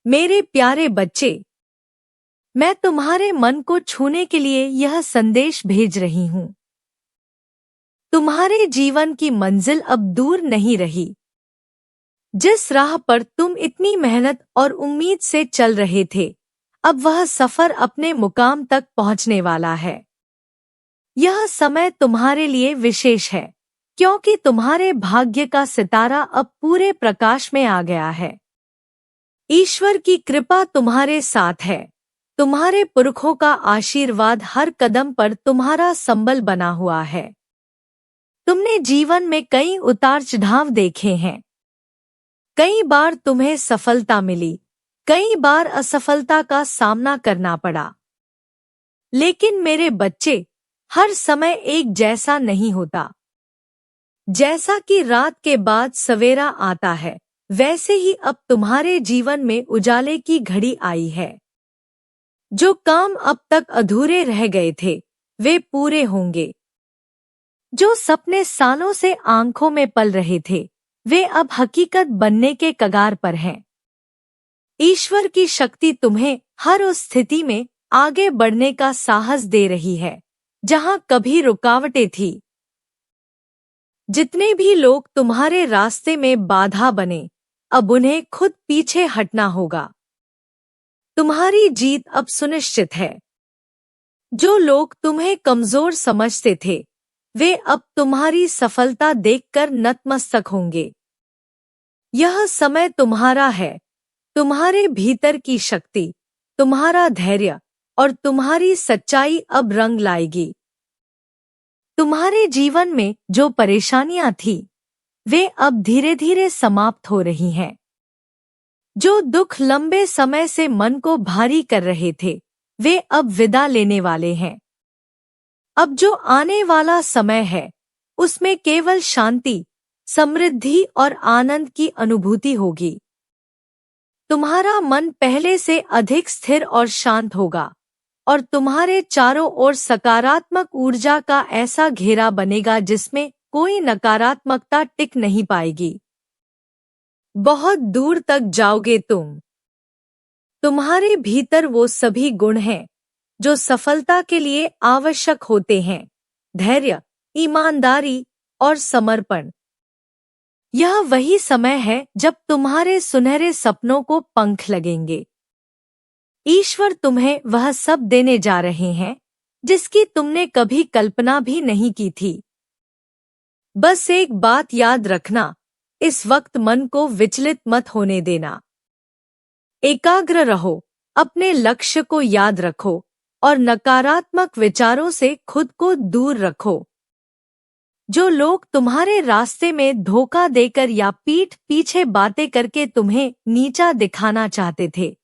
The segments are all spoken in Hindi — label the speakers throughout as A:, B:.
A: मेरे प्यारे बच्चे, मैं तुम्हारे मन को छूने के लिए यह संदेश भेज रही हूँ। तुम्हारे जीवन की मंजिल अब दूर नहीं रही। जिस राह पर तुम इतनी मेहनत और उम्मीद से चल रहे थे, अब वह सफर अपने मुकाम तक पहुंचने वाला है। यह समय तुम्हारे लिए विशेष है, क्योंकि तुम्हारे भाग्य का सितारा अब पूरे प्रकाश में आ गया है। ईश्वर की कृपा तुम्हारे साथ है। तुम्हारे पुरखों का आशीर्वाद हर कदम पर तुम्हारा संबल बना हुआ है। तुमने जीवन में कई उतार चढ़ाव देखे हैं। कई बार तुम्हें सफलता मिली, कई बार असफलता का सामना करना पड़ा। लेकिन मेरे बच्चे, हर समय एक जैसा नहीं होता। जैसा कि रात के बाद सवेरा आता है, वैसे ही अब तुम्हारे जीवन में उजाले की घड़ी आई है। जो काम अब तक अधूरे रह गए थे, वे पूरे होंगे। जो सपने सालों से आंखों में पल रहे थे, वे अब हकीकत बनने के कगार पर हैं। ईश्वर की शक्ति तुम्हें हर उस स्थिति में आगे बढ़ने का साहस दे रही है, जहां कभी रुकावटें थी। जितने भी लोग तुम्हारे रास्ते में बाधा बने, अब उन्हें खुद पीछे हटना होगा। तुम्हारी जीत अब सुनिश्चित है। जो लोग तुम्हें कमजोर समझते थे, वे अब तुम्हारी सफलता देखकर नतमस्तक होंगे। यह समय तुम्हारा है। तुम्हारे भीतर की शक्ति, तुम्हारा धैर्य और तुम्हारी सच्चाई अब रंग लाएगी। तुम्हारे जीवन में जो परेशानियां थीं, वे अब धीरे धीरे समाप्त हो रही हैं। जो दुख लंबे समय से मन को भारी कर रहे थे, वे अब विदा लेने वाले हैं। अब जो आने वाला समय है, उसमें केवल शांति, समृद्धि और आनंद की अनुभूति होगी। तुम्हारा मन पहले से अधिक स्थिर और शांत होगा, और तुम्हारे चारों ओर सकारात्मक ऊर्जा का ऐसा घेरा बनेगा जिसमें कोई नकारात्मकता टिक नहीं पाएगी। बहुत दूर तक जाओगे तुम। तुम्हारे भीतर वो सभी गुण हैं जो सफलता के लिए आवश्यक होते हैं: धैर्य, ईमानदारी और समर्पण। यह वही समय है जब तुम्हारे सुनहरे सपनों को पंख लगेंगे। ईश्वर तुम्हें वह सब देने जा रहे हैं जिसकी तुमने कभी कल्पना भी नहीं की थी। बस एक बात याद रखना, इस वक्त मन को विचलित मत होने देना। एकाग्र रहो, अपने लक्ष्य को याद रखो और नकारात्मक विचारों से खुद को दूर रखो। जो लोग तुम्हारे रास्ते में धोखा देकर या पीठ पीछे बातें करके तुम्हें नीचा दिखाना चाहते थे,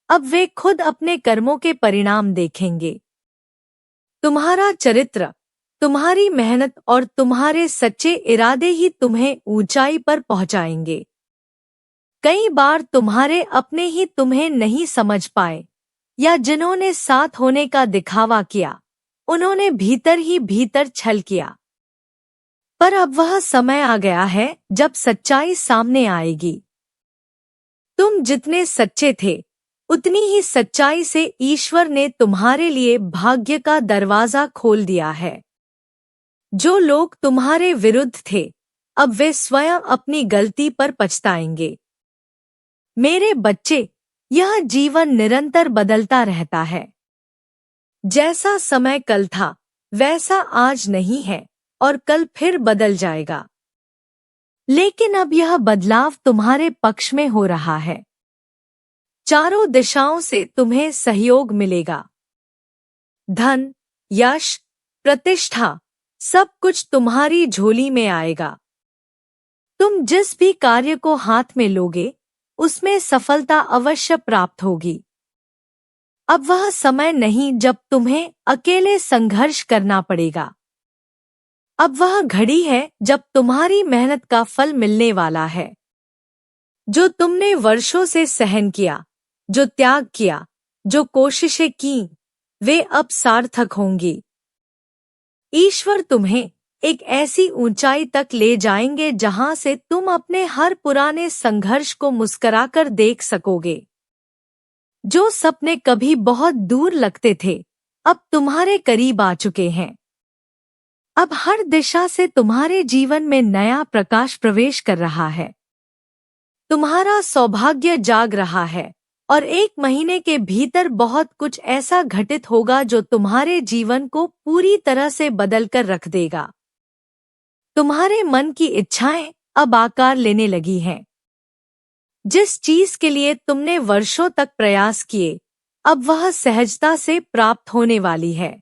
A: अब वे खुद अपने कर्मों के परिणाम देखेंगे। तुम्हारा चरित्र, तुम्हारी मेहनत और तुम्हारे सच्चे इरादे ही तुम्हें ऊंचाई पर पहुंचाएंगे। कई बार तुम्हारे अपने ही तुम्हें नहीं समझ पाए, या जिन्होंने साथ होने का दिखावा किया, उन्होंने भीतर ही भीतर छल किया। पर अब वह समय आ गया है जब सच्चाई सामने आएगी। तुम जितने सच्चे थे, उतनी ही सच्चाई से ईश्वर ने तुम्हारे लिए भाग्य का दरवाजा खोल दिया है। जो लोग तुम्हारे विरुद्ध थे, अब वे स्वयं अपनी गलती पर पछताएंगे। मेरे बच्चे, यह जीवन निरंतर बदलता रहता है। जैसा समय कल था, वैसा आज नहीं है और कल फिर बदल जाएगा। लेकिन अब यह बदलाव तुम्हारे पक्ष में हो रहा है। चारों दिशाओं से तुम्हें सहयोग मिलेगा। धन, यश, प्रतिष्ठा, सब कुछ तुम्हारी झोली में आएगा। तुम जिस भी कार्य को हाथ में लोगे, उसमें सफलता अवश्य प्राप्त होगी। अब वह समय नहीं जब तुम्हें अकेले संघर्ष करना पड़ेगा। अब वह घड़ी है जब तुम्हारी मेहनत का फल मिलने वाला है। जो तुमने वर्षों से सहन किया, जो त्याग किया, जो कोशिशें की, वे अब सार्थक होंगी। ईश्वर तुम्हें एक ऐसी ऊंचाई तक ले जाएंगे जहां से तुम अपने हर पुराने संघर्ष को मुस्कुराकर देख सकोगे। जो सपने कभी बहुत दूर लगते थे, अब तुम्हारे करीब आ चुके हैं। अब हर दिशा से तुम्हारे जीवन में नया प्रकाश प्रवेश कर रहा है। तुम्हारा सौभाग्य जाग रहा है और 1 महीने के भीतर बहुत कुछ ऐसा घटित होगा जो तुम्हारे जीवन को पूरी तरह से बदलकर रख देगा। तुम्हारे मन की इच्छाएं अब आकार लेने लगी हैं। जिस चीज के लिए तुमने वर्षों तक प्रयास किए, अब वह सहजता से प्राप्त होने वाली है।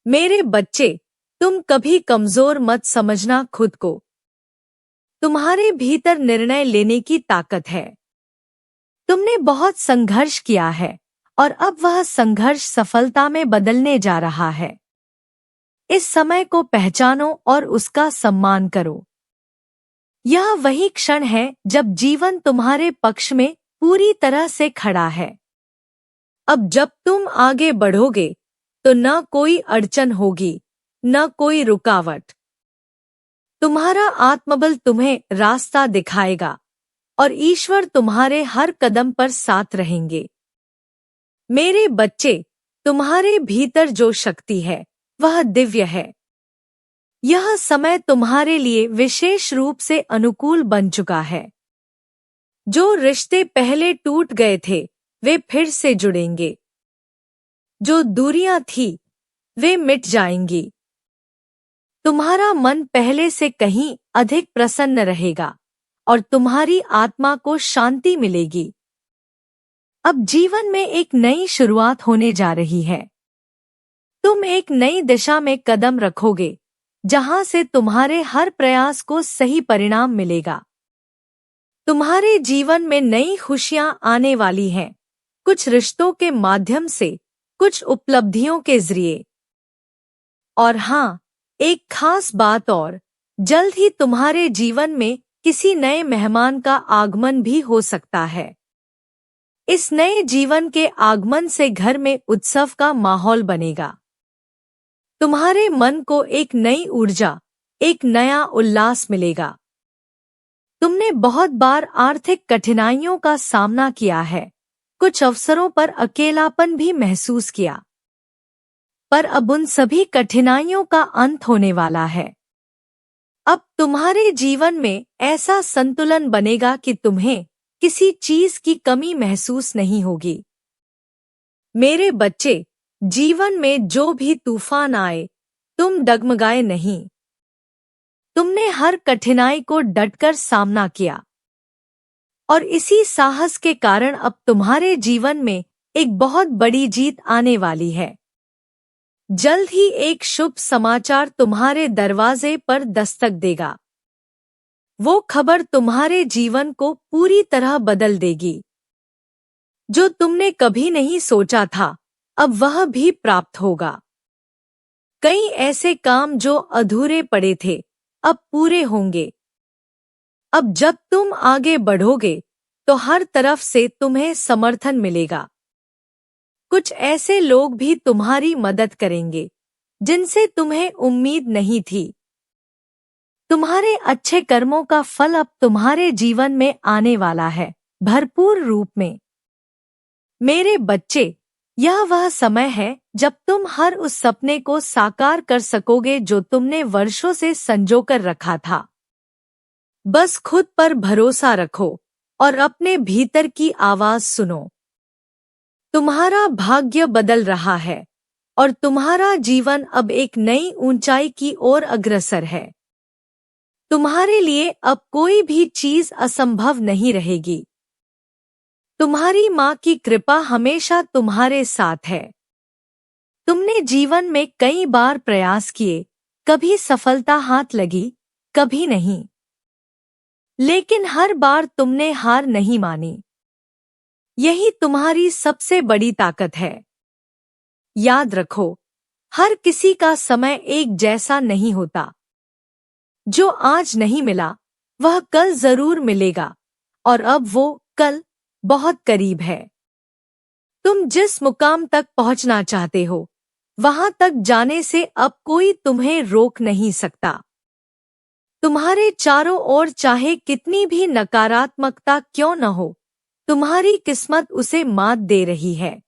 A: मेरे बच्चे, तुम कभी कमजोर मत समझना खुद को। तुम्हारे भीतर निर्णय लेने की ताकत है। तुमने बहुत संघर्ष किया है और अब वह संघर्ष सफलता में बदलने जा रहा है। इस समय को पहचानो और उसका सम्मान करो। यह वही क्षण है जब जीवन तुम्हारे पक्ष में पूरी तरह से खड़ा है। अब जब तुम आगे बढ़ोगे तो न कोई अड़चन होगी, न कोई रुकावट। तुम्हारा आत्मबल तुम्हें रास्ता दिखाएगा और ईश्वर तुम्हारे हर कदम पर साथ रहेंगे। मेरे बच्चे, तुम्हारे भीतर जो शक्ति है वह दिव्य है। यह समय तुम्हारे लिए विशेष रूप से अनुकूल बन चुका है। जो रिश्ते पहले टूट गए थे वे फिर से जुड़ेंगे। जो दूरियां थी वे मिट जाएंगी। तुम्हारा मन पहले से कहीं अधिक प्रसन्न रहेगा और तुम्हारी आत्मा को शांति मिलेगी। अब जीवन में एक नई शुरुआत होने जा रही है। तुम एक नई दिशा में कदम रखोगे, जहां से तुम्हारे हर प्रयास को सही परिणाम मिलेगा। तुम्हारे जीवन में नई खुशियां आने वाली हैं, कुछ रिश्तों के माध्यम से, कुछ उपलब्धियों के जरिए। और हाँ, एक खास बात और, जल्द ही तुम्हारे जीवन में किसी नए मेहमान का आगमन भी हो सकता है। इस नए जीवन के आगमन से घर में उत्सव का माहौल बनेगा। तुम्हारे मन को एक नई ऊर्जा, एक नया उल्लास मिलेगा। तुमने बहुत बार आर्थिक कठिनाइयों का सामना किया है, कुछ अवसरों पर अकेलापन भी महसूस किया, पर अब उन सभी कठिनाइयों का अंत होने वाला है। अब तुम्हारे जीवन में ऐसा संतुलन बनेगा कि तुम्हें किसी चीज की कमी महसूस नहीं होगी। मेरे बच्चे, जीवन में जो भी तूफान आए, तुम डगमगाए नहीं। तुमने हर कठिनाई को डटकर सामना किया और इसी साहस के कारण अब तुम्हारे जीवन में एक बहुत बड़ी जीत आने वाली है। जल्द ही एक शुभ समाचार तुम्हारे दरवाजे पर दस्तक देगा। वो खबर तुम्हारे जीवन को पूरी तरह बदल देगी। जो तुमने कभी नहीं सोचा था, अब वह भी प्राप्त होगा। कई ऐसे काम जो अधूरे पड़े थे, अब पूरे होंगे। अब जब तुम आगे बढ़ोगे, तो हर तरफ से तुम्हें समर्थन मिलेगा। कुछ ऐसे लोग भी तुम्हारी मदद करेंगे, जिनसे तुम्हें उम्मीद नहीं थी। तुम्हारे अच्छे कर्मों का फल अब तुम्हारे जीवन में आने वाला है, भरपूर रूप में। मेरे बच्चे, यह वह समय है जब तुम हर उस सपने को साकार कर सकोगे जो तुमने वर्षों से संजोकर रखा था। बस खुद पर भरोसा रखो और अपने भीतर की आवाज सुनो। तुम्हारा भाग्य बदल रहा है और तुम्हारा जीवन अब एक नई ऊंचाई की ओर अग्रसर है। तुम्हारे लिए अब कोई भी चीज असंभव नहीं रहेगी। तुम्हारी माँ की कृपा हमेशा तुम्हारे साथ है। तुमने जीवन में कई बार प्रयास किए, कभी सफलता हाथ लगी, कभी नहीं, लेकिन हर बार तुमने हार नहीं मानी। यही तुम्हारी सबसे बड़ी ताकत है। याद रखो, हर किसी का समय एक जैसा नहीं होता। जो आज नहीं मिला, वह कल जरूर मिलेगा और अब वो कल बहुत करीब है। तुम जिस मुकाम तक पहुंचना चाहते हो, वहां तक जाने से अब कोई तुम्हें रोक नहीं सकता। तुम्हारे चारों ओर चाहे कितनी भी नकारात्मकता क्यों न हो, तुम्हारी किस्मत उसे मात दे रही है।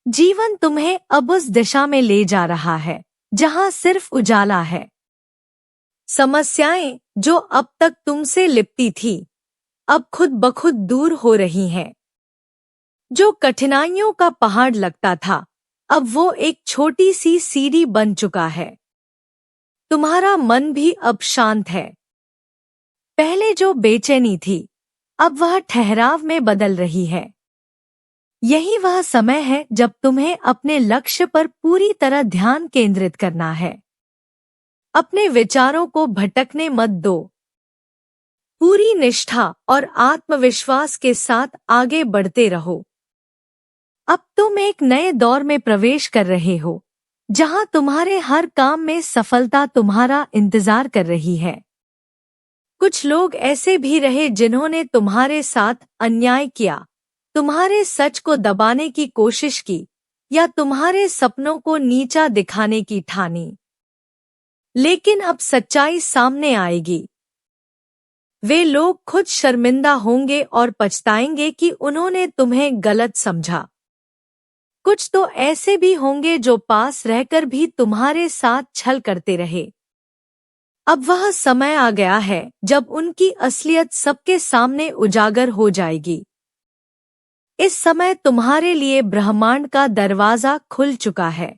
A: जीवन तुम्हें अब उस दिशा में ले जा रहा है जहां सिर्फ उजाला है। समस्याएं जो अब तक तुमसे लिपटी थी, अब खुद ब खुद दूर हो रही हैं। जो कठिनाइयों का पहाड़ लगता था, अब वो एक छोटी सी सीढ़ी बन चुका है। तुम्हारा मन भी अब शांत है। पहले जो बेचैनी थी, अब वह ठहराव में बदल रही है। यही वह समय है जब तुम्हें अपने लक्ष्य पर पूरी तरह ध्यान केंद्रित करना है। अपने विचारों को भटकने मत दो। पूरी निष्ठा और आत्मविश्वास के साथ आगे बढ़ते रहो। अब तुम एक नए दौर में प्रवेश कर रहे हो, जहां तुम्हारे हर काम में सफलता तुम्हारा इंतजार कर रही है। कुछ लोग ऐसे भी रहे जिन्होंने तुम्हारे साथ अन्याय किया, तुम्हारे सच को दबाने की कोशिश की या तुम्हारे सपनों को नीचा दिखाने की ठानी। लेकिन अब सच्चाई सामने आएगी। वे लोग खुद शर्मिंदा होंगे और पछताएंगे कि उन्होंने तुम्हें गलत समझा। कुछ तो ऐसे भी होंगे जो पास रहकर भी तुम्हारे साथ छल करते रहे। अब वह समय आ गया है जब उनकी असलियत सबके सामने उजागर हो जाएगी। इस समय तुम्हारे लिए ब्रह्मांड का दरवाजा खुल चुका है।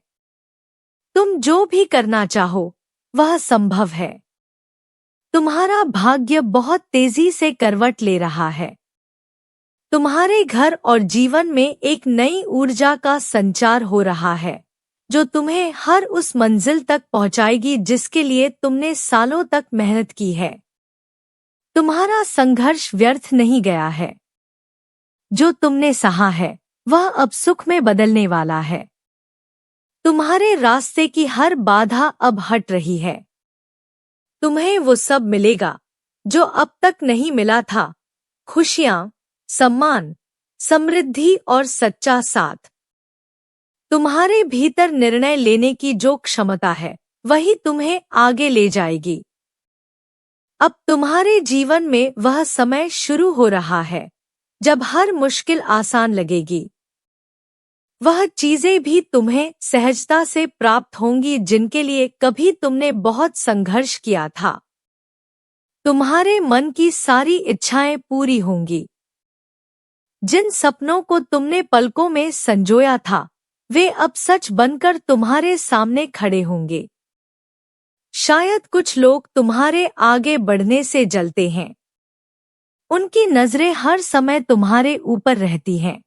A: तुम जो भी करना चाहो, वह संभव है। तुम्हारा भाग्य बहुत तेजी से करवट ले रहा है। तुम्हारे घर और जीवन में एक नई ऊर्जा का संचार हो रहा है, जो तुम्हें हर उस मंजिल तक पहुंचाएगी जिसके लिए तुमने सालों तक मेहनत की है। तुम्हारा संघर्ष व्यर्थ नहीं गया है। जो तुमने सहा है, वह अब सुख में बदलने वाला है। तुम्हारे रास्ते की हर बाधा अब हट रही है। तुम्हें वो सब मिलेगा जो अब तक नहीं मिला था। खुशियां, सम्मान, समृद्धि और सच्चा साथ। तुम्हारे भीतर निर्णय लेने की जो क्षमता है, वही तुम्हें आगे ले जाएगी। अब तुम्हारे जीवन में वह समय शुरू हो रहा है जब हर मुश्किल आसान लगेगी। वह चीजें भी तुम्हें सहजता से प्राप्त होंगी जिनके लिए कभी तुमने बहुत संघर्ष किया था। तुम्हारे मन की सारी इच्छाएं पूरी होंगी। जिन सपनों को तुमने पलकों में संजोया था, वे अब सच बनकर तुम्हारे सामने खड़े होंगे। शायद कुछ लोग तुम्हारे आगे बढ़ने से जलते हैं। उनकी नजरें हर समय तुम्हारे ऊपर रहती हैं।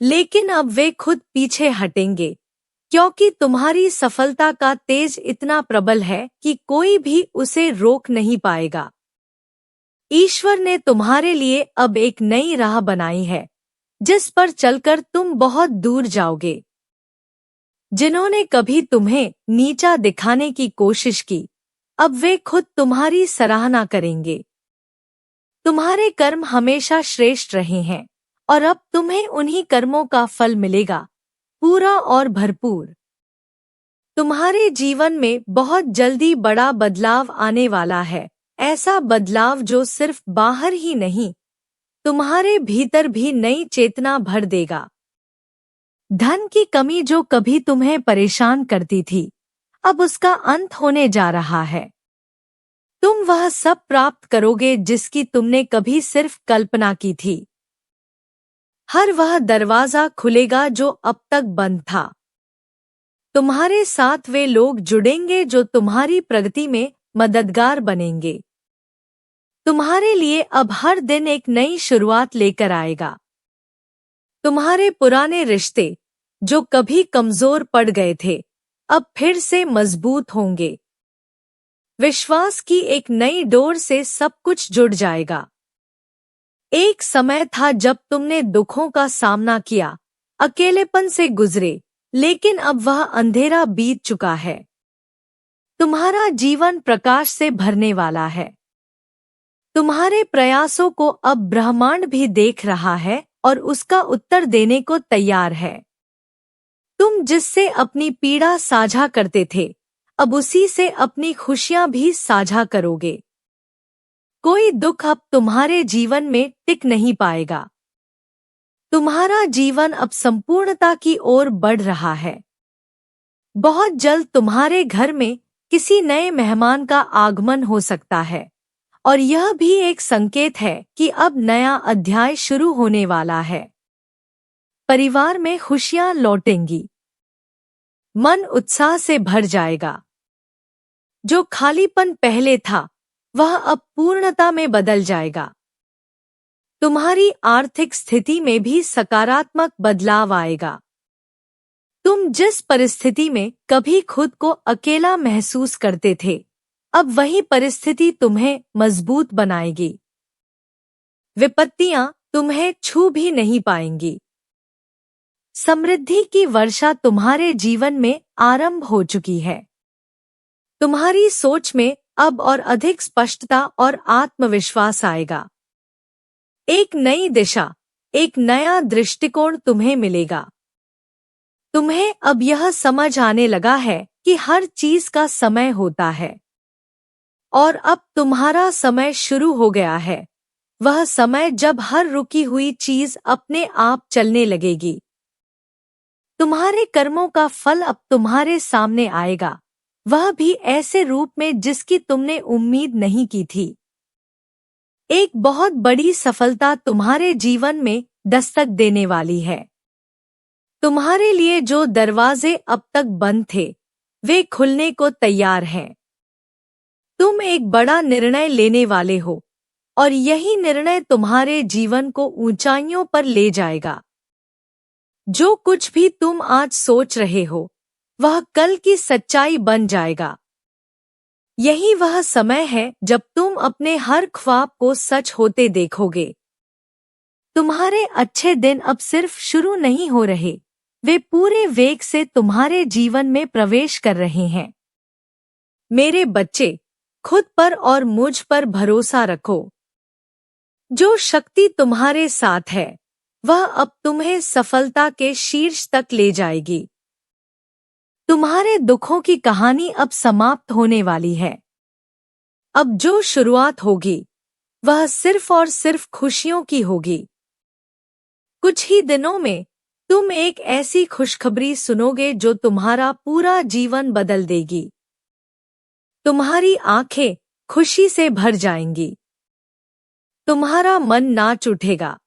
A: लेकिन अब वे खुद पीछे हटेंगे, क्योंकि तुम्हारी सफलता का तेज इतना प्रबल है कि कोई भी उसे रोक नहीं पाएगा। ईश्वर ने तुम्हारे लिए अब एक नई राह बनाई है, जिस पर चलकर तुम बहुत दूर जाओगे। जिन्होंने कभी तुम्हें नीचा दिखाने की कोशिश की, अब वे खुद तुम्हारी सराहना करेंगे। तुम्हारे कर्म हमेशा श्रेष्ठ रहे हैं और अब तुम्हें उन्हीं कर्मों का फल मिलेगा, पूरा और भरपूर। तुम्हारे जीवन में बहुत जल्दी बड़ा बदलाव आने वाला है, ऐसा बदलाव जो सिर्फ बाहर ही नहीं, तुम्हारे भीतर भी नई चेतना भर देगा। धन की कमी जो कभी तुम्हें परेशान करती थी, अब उसका अंत होने जा रहा है। तुम वह सब प्राप्त करोगे जिसकी तुमने कभी सिर्फ कल्पना की थी। हर वह दरवाजा खुलेगा जो अब तक बंद था। तुम्हारे साथ वे लोग जुड़ेंगे जो तुम्हारी प्रगति में मददगार बनेंगे। तुम्हारे लिए अब हर दिन एक नई शुरुआत लेकर आएगा। तुम्हारे पुराने रिश्ते, जो कभी कमजोर पड़ गए थे, अब फिर से मजबूत होंगे। विश्वास की एक नई डोर से सब कुछ जुड़ जाएगा। एक समय था जब तुमने दुखों का सामना किया, अकेलेपन से गुजरे, लेकिन अब वह अंधेरा बीत चुका है। तुम्हारा जीवन प्रकाश से भरने वाला है। तुम्हारे प्रयासों को अब ब्रह्मांड भी देख रहा है और उसका उत्तर देने को तैयार है। तुम जिससे अपनी पीड़ा साझा करते थे, अब उसी से अपनी खुशियां भी साझा करोगे। कोई दुख अब तुम्हारे जीवन में टिक नहीं पाएगा। तुम्हारा जीवन अब संपूर्णता की ओर बढ़ रहा है। बहुत जल्द तुम्हारे घर में किसी नए मेहमान का आगमन हो सकता है और यह भी एक संकेत है कि अब नया अध्याय शुरू होने वाला है। परिवार में खुशियां लौटेंगी। मन उत्साह से भर जाएगा। जो खालीपन पहले था वह अब पूर्णता में बदल जाएगा। तुम्हारी आर्थिक स्थिति में भी सकारात्मक बदलाव आएगा। तुम जिस परिस्थिति में कभी खुद को अकेला महसूस करते थे, अब वही परिस्थिति तुम्हें मजबूत बनाएगी। विपत्तियां तुम्हें छू भी नहीं पाएंगी। समृद्धि की वर्षा तुम्हारे जीवन में आरंभ हो चुकी है। तुम्हारी सोच में अब और अधिक स्पष्टता और आत्मविश्वास आएगा। एक नई दिशा, एक नया दृष्टिकोण तुम्हें मिलेगा। तुम्हें अब यह समझ आने लगा है कि हर चीज का समय होता है और अब तुम्हारा समय शुरू हो गया है। वह समय जब हर रुकी हुई चीज अपने आप चलने लगेगी। तुम्हारे कर्मों का फल अब तुम्हारे सामने आएगा, वह भी ऐसे रूप में जिसकी तुमने उम्मीद नहीं की थी। एक बहुत बड़ी सफलता तुम्हारे जीवन में दस्तक देने वाली है। तुम्हारे लिए जो दरवाजे अब तक बंद थे, वे खुलने को तैयार हैं। तुम एक बड़ा निर्णय लेने वाले हो और यही निर्णय तुम्हारे जीवन को ऊंचाइयों पर ले जाएगा। जो कुछ भी तुम आज सोच रहे हो, वह कल की सच्चाई बन जाएगा। यही वह समय है जब तुम अपने हर ख्वाब को सच होते देखोगे। तुम्हारे अच्छे दिन अब सिर्फ शुरू नहीं हो रहे, वे पूरे वेग से तुम्हारे जीवन में प्रवेश कर रहे हैं। मेरे बच्चे, खुद पर और मुझ पर भरोसा रखो। जो शक्ति तुम्हारे साथ है, वह अब तुम्हें सफलता के शीर्ष तक ले जाएगी। तुम्हारे दुखों की कहानी अब समाप्त होने वाली है। अब जो शुरुआत होगी, वह सिर्फ और सिर्फ खुशियों की होगी। कुछ ही दिनों में तुम एक ऐसी खुशखबरी सुनोगे जो तुम्हारा पूरा जीवन बदल देगी। तुम्हारी आंखें खुशी से भर जाएंगी। तुम्हारा मन नाच उठेगा।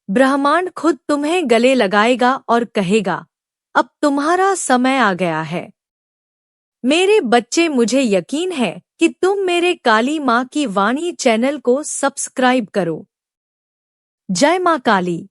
A: ब्रह्मांड खुद तुम्हें गले लगाएगा और कहेगा, अब तुम्हारा समय आ गया है। मेरे बच्चे, मुझे यकीन है कि तुम मेरे काली माँ की वाणी चैनल को सब्सक्राइब करो। जय माँ काली।